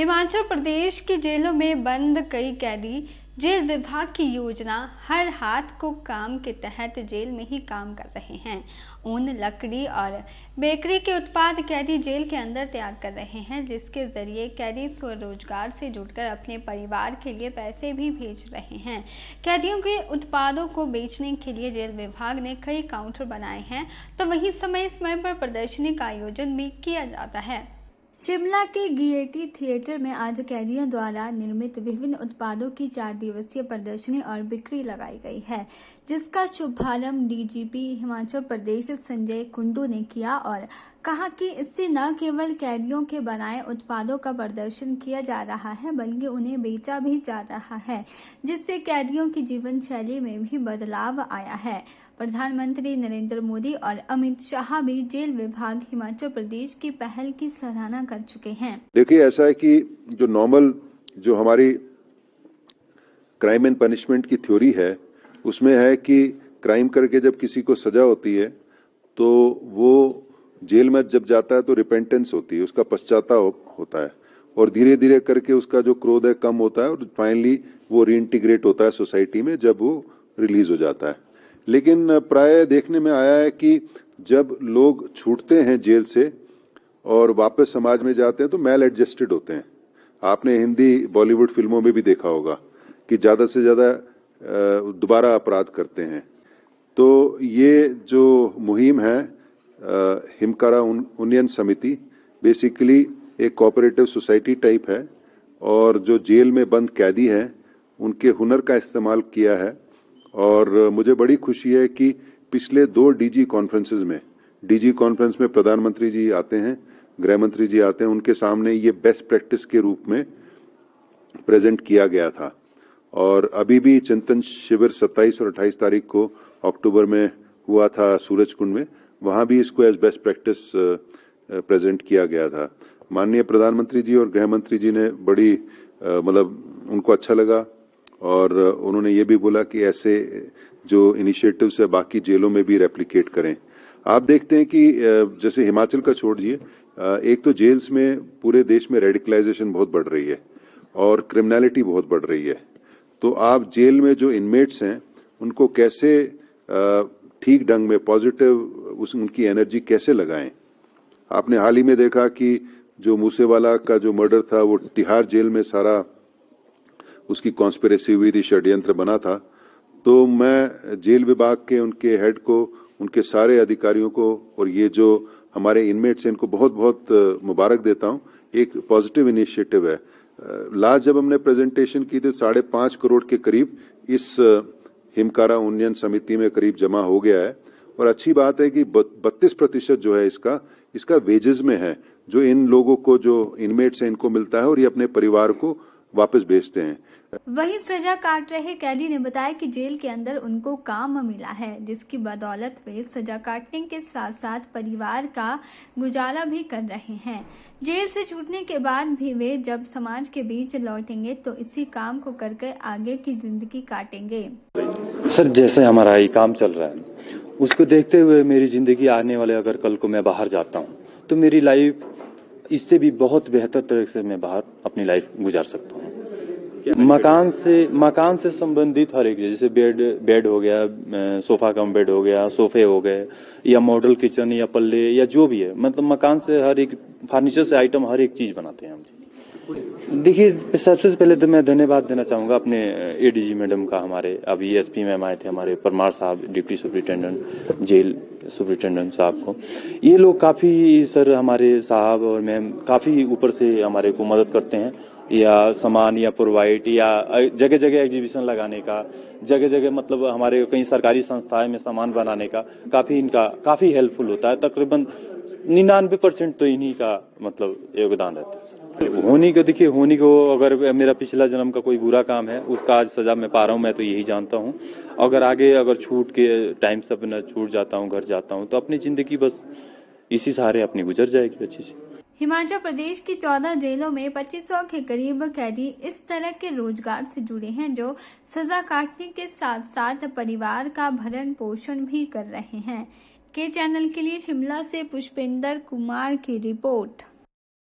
हिमाचल प्रदेश की जेलों में बंद कई कैदी जेल विभाग की योजना हर हाथ को काम के तहत जेल में ही काम कर रहे हैं। ऊन, लकड़ी और बेकरी के उत्पाद कैदी जेल के अंदर तैयार कर रहे हैं, जिसके जरिए कैदी स्वरोजगार से जुड़कर अपने परिवार के लिए पैसे भी भेज रहे हैं। कैदियों के उत्पादों को बेचने के लिए जेल विभाग ने कई काउंटर बनाए हैं, तो वहीं समय समय पर प्रदर्शनी का आयोजन भी किया जाता है। शिमला के गेयटी थिएटर में आज कैदियों द्वारा निर्मित विभिन्न उत्पादों की 4 दिवसीय प्रदर्शनी और बिक्री लगाई गई है, जिसका शुभारंभ डीजीपी हिमाचल प्रदेश संजय कुंडू ने किया और कहा कि इससे न केवल कैदियों के बनाए उत्पादों का प्रदर्शन किया जा रहा है, बल्कि उन्हें बेचा भी जा रहा है, जिससे कैदियों की जीवन शैली में भी बदलाव आया है। प्रधानमंत्री नरेंद्र मोदी और अमित शाह भी जेल विभाग हिमाचल प्रदेश की पहल की सराहना कर चुके हैं। देखिए, ऐसा है कि जो नॉर्मल जो हमारी क्राइम एंड पनिशमेंट की थ्योरी है, उसमें है कि क्राइम करके जब किसी को सजा होती है तो वो जेल में जब जाता है तो रिपेंटेंस होती है, उसका पश्चाताप होता है और धीरे धीरे करके उसका जो क्रोध है कम होता है और फाइनली वो रीइंटीग्रेट होता है सोसाइटी में जब वो रिलीज हो जाता है। लेकिन प्राय देखने में आया है कि जब लोग छूटते हैं जेल से और वापस समाज में जाते हैं तो मैल एडजस्टेड होते हैं। आपने हिंदी बॉलीवुड फिल्मों में भी देखा होगा कि ज्यादा से ज्यादा दोबारा अपराध करते हैं। तो ये जो मुहिम है हिमकारा उन्नयन समिति बेसिकली एक कोऑपरेटिव सोसाइटी टाइप है और जो जेल में बंद कैदी हैं उनके हुनर का इस्तेमाल किया है। और मुझे बड़ी खुशी है कि पिछले 2 डीजी कॉन्फ्रेंस में प्रधानमंत्री जी आते हैं, गृह मंत्री जी आते हैं, उनके सामने ये बेस्ट प्रैक्टिस के रूप में प्रेजेंट किया गया था। और अभी भी चिंतन शिविर 27 और 28 तारीख को अक्टूबर में हुआ था सूरज कुंड में, वहां भी इसको एज बेस्ट प्रैक्टिस प्रेजेंट किया गया था। माननीय प्रधानमंत्री जी और गृह मंत्री जी ने बड़ी मतलब उनको अच्छा लगा और उन्होंने ये भी बोला कि ऐसे जो इनिशिएटिव्स है बाकी जेलों में भी रेप्लिकेट करें। आप देखते हैं कि जैसे हिमाचल का छोड़िए, एक तो जेल्स में पूरे देश में रेडिकलाइजेशन बहुत बढ़ रही है और क्रिमिनलिटी बहुत बढ़ रही है। तो आप जेल में जो इनमेट्स हैं उनको कैसे ठीक ढंग में पॉजिटिव उनकी एनर्जी कैसे लगाएं। आपने हाल ही में देखा कि जो मूसेवाला का जो मर्डर था वो तिहाड़ जेल में सारा उसकी कॉन्स्पिरेसी हुई थी, षड्यंत्र बना था। तो मैं जेल विभाग के उनके हेड को, उनके सारे अधिकारियों को और ये जो हमारे इनमेट्स हैं इनको बहुत बहुत मुबारक देता हूं। एक पॉजिटिव इनिशिएटिव है। लास्ट जब हमने प्रेजेंटेशन की थी 5.5 करोड़ के करीब इस हिमकारा उन्नयन समिति में करीब जमा हो गया है। और अच्छी बात है कि 32% जो है इसका वेजेस में है, जो इन लोगों को जो इनमेट्स हैं इनको मिलता है और ये अपने परिवार को वापस भेजते हैं। वहीं सजा काट रहे कैदी ने बताया कि जेल के अंदर उनको काम मिला है, जिसकी बदौलत वे सजा काटने के साथ साथ परिवार का गुजारा भी कर रहे हैं। जेल से छूटने के बाद भी वे जब समाज के बीच लौटेंगे तो इसी काम को करके आगे की जिंदगी काटेंगे। सर, जैसे हमारा ये काम चल रहा है उसको देखते हुए मेरी जिंदगी आने वाले अगर कल को मैं बाहर जाता हूँ तो मेरी लाइफ इससे भी बहुत बेहतर तरह से मैं बाहर अपनी लाइफ गुजार सकता हूँ। मकान से संबंधित हर एक चीज, जैसे बेड हो गया, सोफा कम बेड हो गया, सोफे हो गए या मॉडल किचन या पल्ले या जो भी है, मतलब मकान से हर एक फर्नीचर से आइटम हर एक चीज बनाते हैं हम जी। देखिए, सबसे पहले तो मैं धन्यवाद देना चाहूंगा अपने एडीजी मैडम का, हमारे अभी एसपी मैम आए थे, हमारे परमार साहब डिप्टी सुपरिटेंडेंट जेल सुपरिटेंडेंट साहब को। ये लोग काफी, सर हमारे साहब और मैम काफी ऊपर से हमारे को मदद करते हैं, या सामान या प्रोवाइड या जगह जगह एग्जीबिशन लगाने का, जगह जगह मतलब हमारे कई सरकारी संस्थाएं में सामान बनाने का इनका काफी हेल्पफुल होता है। तकरीबन 99% तो इन्हीं का मतलब योगदान रहता है। होनी को अगर मेरा पिछला जन्म का कोई बुरा काम है उसका आज सजा मैं पा रहा हूँ, मैं तो यही जानता हूँ। अगर छूट के टाइम से अपना छूट जाता हूँ, घर जाता हूँ, तो अपनी जिंदगी बस इसी सहारे अपनी गुजर जाएगी अच्छी से। हिमाचल प्रदेश की 14 जेलों में 2500 के करीब कैदी इस तरह के रोजगार से जुड़े हैं, जो सजा काटने के साथ साथ परिवार का भरण पोषण भी कर रहे हैं। के चैनल के लिए शिमला से पुष्पेंद्र कुमार की रिपोर्ट।